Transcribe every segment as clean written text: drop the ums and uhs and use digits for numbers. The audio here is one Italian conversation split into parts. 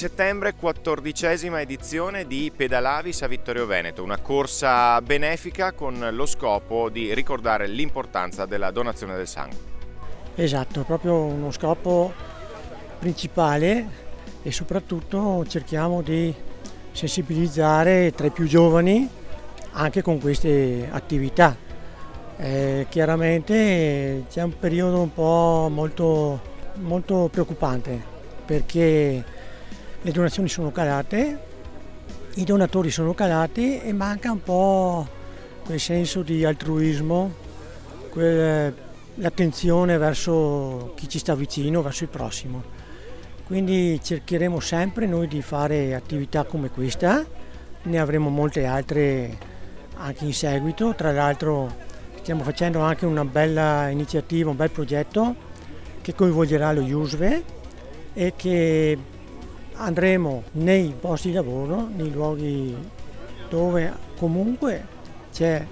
settembre, 14ª edizione di Pedalavis a Vittorio Veneto, una corsa benefica con lo scopo di ricordare l'importanza della donazione del sangue. Esatto, proprio uno scopo principale e soprattutto cerchiamo di sensibilizzare tra i più giovani anche con queste attività. Chiaramente c'è un periodo un po' molto preoccupante perché le donazioni sono calate, i donatori sono calati e manca un po' quel senso di altruismo, l'attenzione verso chi ci sta vicino, verso il prossimo. Quindi cercheremo sempre noi di fare attività come questa, ne avremo molte altre anche in seguito. Tra l'altro stiamo facendo anche una bella iniziativa, un bel progetto che coinvolgerà lo IUSVE e che andremo nei posti di lavoro, nei luoghi dove comunque c'è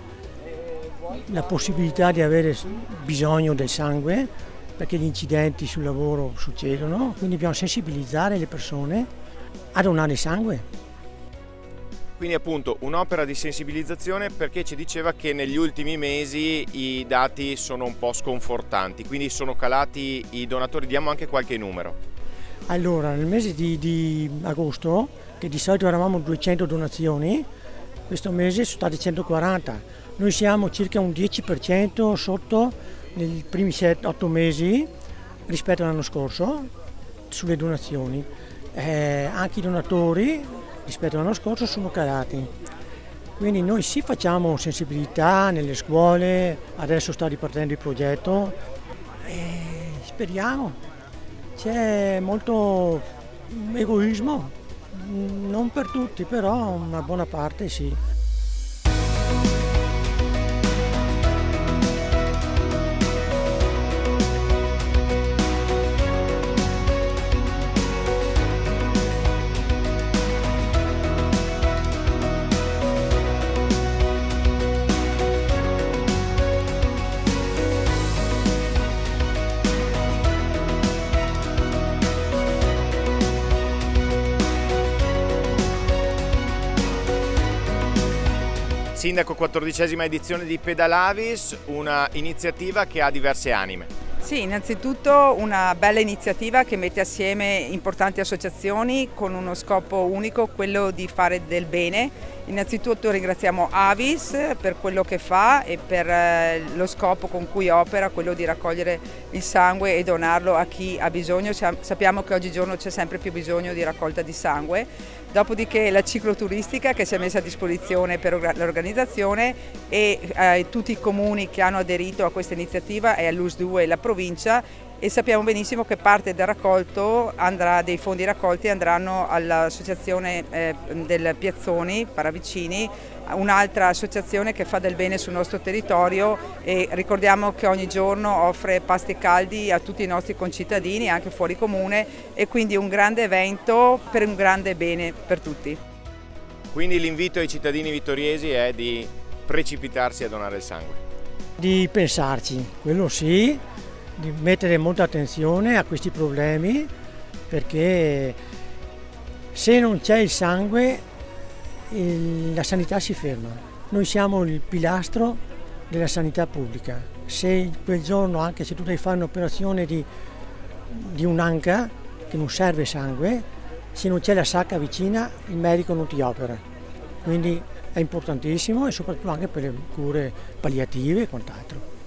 la possibilità di avere bisogno del sangue, perché gli incidenti sul lavoro succedono, quindi dobbiamo sensibilizzare le persone a donare sangue. Quindi appunto un'opera di sensibilizzazione, perché ci diceva che negli ultimi mesi i dati sono un po' sconfortanti, quindi sono calati i donatori. Diamo anche qualche numero. Allora, nel mese di agosto, che di solito eravamo 200 donazioni, questo mese sono stati 140. Noi siamo circa un 10% sotto nei primi 8 mesi rispetto all'anno scorso sulle donazioni. Anche i donatori rispetto all'anno scorso sono calati. Quindi noi sì facciamo sensibilità nelle scuole, adesso sta ripartendo il progetto e speriamo. C'è molto egoismo, non per tutti, però una buona parte sì. Sindaco, 14ª edizione di Pedalavis, una iniziativa che ha diverse anime. Sì, innanzitutto una bella iniziativa che mette assieme importanti associazioni con uno scopo unico, quello di fare del bene. Innanzitutto ringraziamo Avis per quello che fa e per lo scopo con cui opera, quello di raccogliere il sangue e donarlo a chi ha bisogno. Sappiamo che oggigiorno c'è sempre più bisogno di raccolta di sangue. Dopodiché la cicloturistica che si è messa a disposizione per l'organizzazione e tutti i comuni che hanno aderito a questa iniziativa e all'US2 e la provincia, e sappiamo benissimo che parte del raccolto dei fondi raccolti andranno all'associazione del Piazzoni Paravicini, un'altra associazione che fa del bene sul nostro territorio, e ricordiamo che ogni giorno offre pasti caldi a tutti i nostri concittadini anche fuori comune, e quindi un grande evento per un grande bene per tutti. Quindi l'invito ai cittadini vittoriesi è di precipitarsi a donare il sangue. Di pensarci, quello sì, di mettere molta attenzione a questi problemi, perché se non c'è il sangue la sanità si ferma. Noi siamo il pilastro della sanità pubblica. Se quel giorno, anche se tu devi fare un'operazione di un'anca che non serve sangue, se non c'è la sacca vicina il medico non ti opera. Quindi è importantissimo, e soprattutto anche per le cure palliative e quant'altro.